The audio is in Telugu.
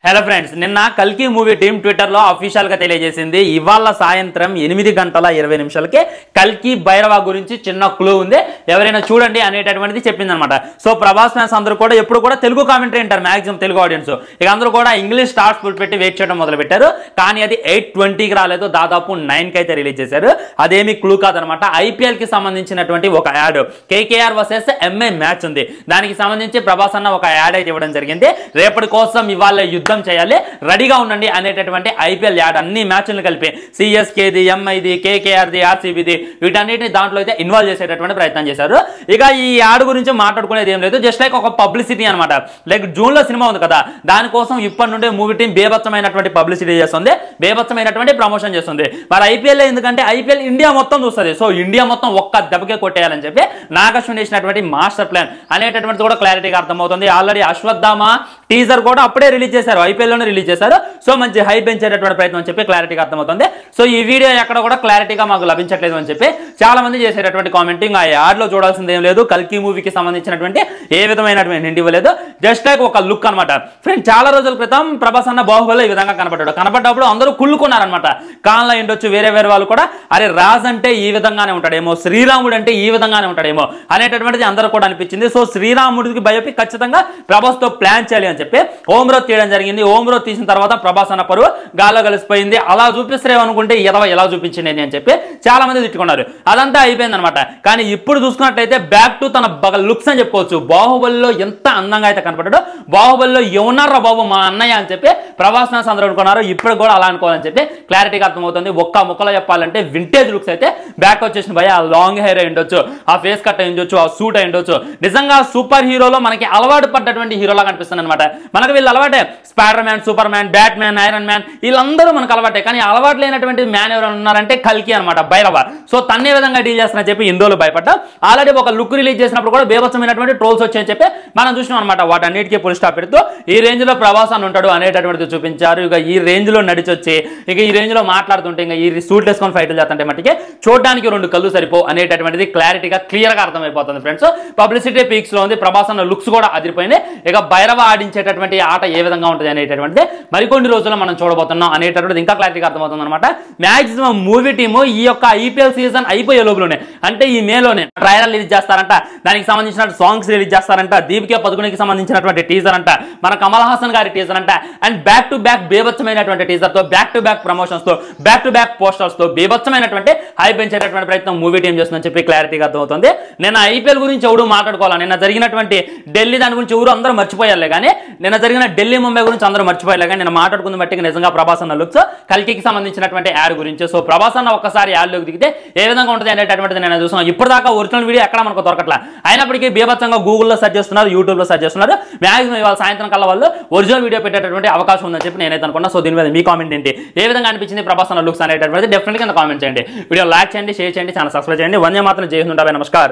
హలో ఫ్రెండ్స్, నిన్న కల్కి మూవీ టీం ట్విట్టర్లో అఫీషియల్గా తెలియజేసింది. ఇవాళ సాయంత్రం 8:20 కల్కి భైరవ గురించి చిన్న క్లూ ఉంది, ఎవరైనా చూడండి అనేటటువంటిది చెప్పిందనమాట. సో ప్రభాస్ ఫ్యాన్స్ అందరూ కూడా ఎప్పుడు కూడా తెలుగు కామెంటరీ అంటారు, మాక్సిమం తెలుగు ఆడియన్స్. ఇక అందరూ కూడా ఇంగ్లీష్ స్టార్స్ ఫుల్ పెట్టి వెయిట్ చేయడం మొదలు పెట్టారు. కానీ అది 8:20కి రాలేదు, దాదాపు 9కి అయితే రిలీజ్ చేశారు. అదేమి క్లూ కాదనమాట. ఐపీఎల్ కి సంబంధించినటువంటి ఒక add, KKR versus MI match ఉంది. దానికి సంబంధించి ప్రభాస్ అన్న ఒక యాడ్ అయితే ఇవ్వడం జరిగింది. రేపటి కోసం ఇవాళ యుద్ధం చేయాలి, రెడీగా ఉండండి అనేటటువంటి ఐపీఎల్ యాడ్. అన్ని మ్యాచ్లను కలిపి సిఎస్కేది, ఎంఐది, కేకేఆర్ది, ఆర్సీబీది, వీటన్నిటిని దాంట్లో అయితే ఇన్వాల్వ్ చేసేటటువంటి ప్రయత్నం చేశారు. ఇక ఈ యాడ్ గురించి మాట్లాడుకునేది ఏం లేదు, జస్ట్ లైక్ ఒక పబ్లిసిటీ అనమాట. లైక్ జూన్ లో సినిమా ఉంది కదా, దానికోసం ఇప్పటి నుండే మూవీ టీం బేబత్సమైనటువంటి పబ్లిసిటీ చేస్తుంది, బేబత్సమైనటువంటి ప్రమోషన్ చేస్తుంది. మరి ఐపీఎల్ ఎందుకంటే ఐపీఎల్ ఇండియా మొత్తం చూస్తుంది. సో ఇండియా మొత్తం ఒక్క దెబ్బకే కొట్టేయాలని చెప్పి నాగశ్విన్ చేసినటువంటి మాస్టర్ ప్లాన్ అనేటటువంటిది కూడా క్లారిటీగా అర్థమవుతుంది. ఆల్రెడీ అశ్వత్థామ టీజర్ కూడా అప్పుడే రిలీజ్ చేశారు, ఐపీఎల్ లోనే రిలీజ్ చేశారు. సో మంచి హైప్ పెంచేటటువంటి ప్రయత్నం అని చెప్పి క్లారిటీగా అర్థమవుతుంది. సో ఈ వీడియో ఎక్కడ కూడా క్లారిటీగా మాకు లభించట్లేదు అని చెప్పి చాలా మంది చేసేటటువంటి కామెంటింగ్. ఆ యాడ్ లో చూడాల్సింది ఏం లేదు, కల్కి మూవీకి సంబంధించినటువంటి ఏ విధమైనటువంటి హింట్ ఇవ్వలేదు, జస్ట్ లైక్ ఒక లుక్ అనమాట. ఫ్రెండ్, చాలా రోజుల క్రితం ప్రభాస్ అన్న బాహుబలి ఈ విధంగా కనపడ్డప్పుడు అందరూ కుళ్ళుకున్నారనమాట. కాన్లో ఉండొచ్చు, వేరే వాళ్ళు కూడా అరే రాజ్ అంటే ఈ విధంగానే ఉంటాడేమో, శ్రీరాముడు అంటే ఈ విధంగానే ఉంటాడేమో అనేటటువంటిది అందరూ కూడా అనిపించింది. సో శ్రీరాముడికి బయోపిక్ ఖచ్చితంగా ప్రభాస్ తో ప్లాన్ చేయాలి అని చెప్పి ఓమ్రోత్ తీయడం జరిగింది. ఓమ్రోత్ తీసిన తర్వాత ప్రభాస్ అన్న పరువు గాల్లో కలిసిపోయింది. అలా చూపిస్తారేమో అనుకుంటే ఎలా చూపించింది అని చెప్పి చాలా మంది తిట్టుకున్నారు. అదంతా అయిపోయింది అనమాట. కానీ ఇప్పుడు చూసుకున్నట్లయితే బ్యాక్ టు తన లుక్స్ అని చెప్పుకోవచ్చు. బాహుబలిలో ఎంత అందంగా అయితే కనపడ్డాడో, బాహుబలిలో ఏమన్నారా బాబు మా అన్నయ్య అని చెప్పి ప్రభాస్ ఫ్యాన్స్ అందరూ అనుకున్నారు. ఇప్పుడు కూడా అలా అనుకోవాలని చెప్పి క్లారిటీగా అర్థమవుతుంది. ఒక్క ముక్కలో చెప్పాలంటే వింటేజ్ లుక్స్ అయితే బ్యాక్ వచ్చేసిన భయ. ఆ లాంగ్ హెయిర్ అయి ఉండొచ్చు, ఆ ఫేస్ కట్ అయి ఉండొచ్చు, ఆ సూట్ అయి ఉండొచ్చు. నిజంగా సూపర్ హీరోలో మనకి అలవాటు పడ్డటువంటి హీరోలా కనిపిస్తుంది అనమాట. మనకు వీళ్ళు అలవాటే, spider man, super man, bat man, iron man, వీళ్ళందరూ మనకు అలవాటే. కానీ అలవాటు లేనటువంటి మ్యాన్ ఎవరైనా ఉన్నారంటే కల్కి అనమాట, భైరవ. సో తన్నే విధంగా డీల్ చేస్తున్నా చెప్పి ఇందులో భయపడ్డా. ఆల్రెడీ ఒక లుక్ రిలీజ్ చేసినప్పుడు కూడా బేభత్సమైనటువంటి ట్రోల్స్ వచ్చాయని చెప్పి మనం చూసినాం అనమాట. వాటన్నిటికీ ఫుల్ స్టాప్ పెడుతూ ఈ రేంజ్ లో ప్రభాస్ అని ఉంటాడు అనేటటువంటిది చూపించారు. ఇక ఈ రేంజ్ లో నడిచొచ్చి ఇక ఈ రేంజ్ లో మాట్లాడుతుంటే ఇంకా ఈ సూట్ వేసుకొని ఫైట్లు చేస్తుంటే మట్టికి చూడడానికి 2 కళ్ళు సరిపో అనేటటువంటిది క్లారిటీగా క్లియర్ గా అర్థమైపోతుంది ఫ్రెండ్స్. పబ్లిసిటీ పీక్స్ లో ఉంది, ప్రభాస్ అన్న లుక్స్ కూడా అదిరిపోయింది. ఇక భైరవ ఆడించేటటువంటి ఆట ఏ విధంగా ఉంటుంది అనేటటువంటిది మరికొన్ని రోజుల్లో మనం చూడబోతున్నాం అనేటటువంటిది ఇంకా క్లారిటీగా అర్థమవుతుంది అనమాట. మాక్సిమం మూవీ టీము ఈ యొక్క ఐపీఎల్ సీజన్ అయిపోయే లోపలనే, అంటే ఈ మేలోనే ట్రైలర్ రిలీజ్ చేస్తారంట, దానికి సంబంధించిన సాంగ్స్ రిలీజ్ చేస్తారంట, దీపికా పదుకునికి సంబంధించినటువంటి టీజర్ అంట, మన కమల్ హాసన్ గారి టీజర్ అంట, అండ్ బ్యాక్ టు బ్యాక్ బేభత్సమైనటువంటి టీజర్ తో, బ్యాక్ టు బ్యాక్ ప్రమోషన్స్ తో, బ్యాక్ టు బ్యాక్ పోస్టర్స్ తో బేభత్సమైనటువంటి హైప్ పెంచేటటువంటి ప్రయత్నం మూవీ టీం చేస్తుందని చెప్పి క్లారిటీగా అర్థమవుతుంది. నేను ఐపీఎల్ గురించి ఎవడు మాట్లాడుకోవాలి, నిన్న జరిగినటువంటి ఢిల్లీ దాని గురించి ఎవరు అందరూ మర్చిపోయాలి, కానీ నిన్న జరిగిన ఢిల్లీ ముంబై గురించి అందరూ మర్చిపోయాలి. కానీ నేను మాట్లాడుకున్న బట్టి నిజంగా ప్రభాస్ అన్న లుక్స్, కల్కికి సంబంధించినటువంటి యాడ్ గురించి. సో ప్రభాస్ అన్న ఒక్కసారి యాడ్లోకి దిగితే ఏ విధంగా ఉంటుంది అనేటటువంటిది నేను చూసాను. ఇప్పటిదాకా ఒరిజినల్ వీడియో ఎక్కడ మనకు దొరకట్లా, అయినప్పటికీ బీభత్సంగా గూగుల్లో సెర్చ్ చేస్తున్నారు, యూట్యూబ్లో సెర్చ్ చేస్తున్నారు. మ్యాక్సిమం ఇవాళ సాయంత్రం కల్లా వాళ్ళు ఒరిజినల్ వీడియో పెట్టేటటువంటి అవకాశం ఉందని చెప్పి నేనైతే అనుకున్నా. సో దీని మీద మీ కామెంట్ ఏంటి, ఏ విధంగా అనిపించింది ప్రభాస్ అన్న లుక్స్ అనేటటువంటిది డెఫినెట్గా కామెంట్ చేయండి. వీడియో లైక్ చేయండి, షేర్ చేయండి, ఛానల్ సబ్స్క్రైబ్ చేయండి. వందే మాత్రం జై హింద్, నమస్కారం.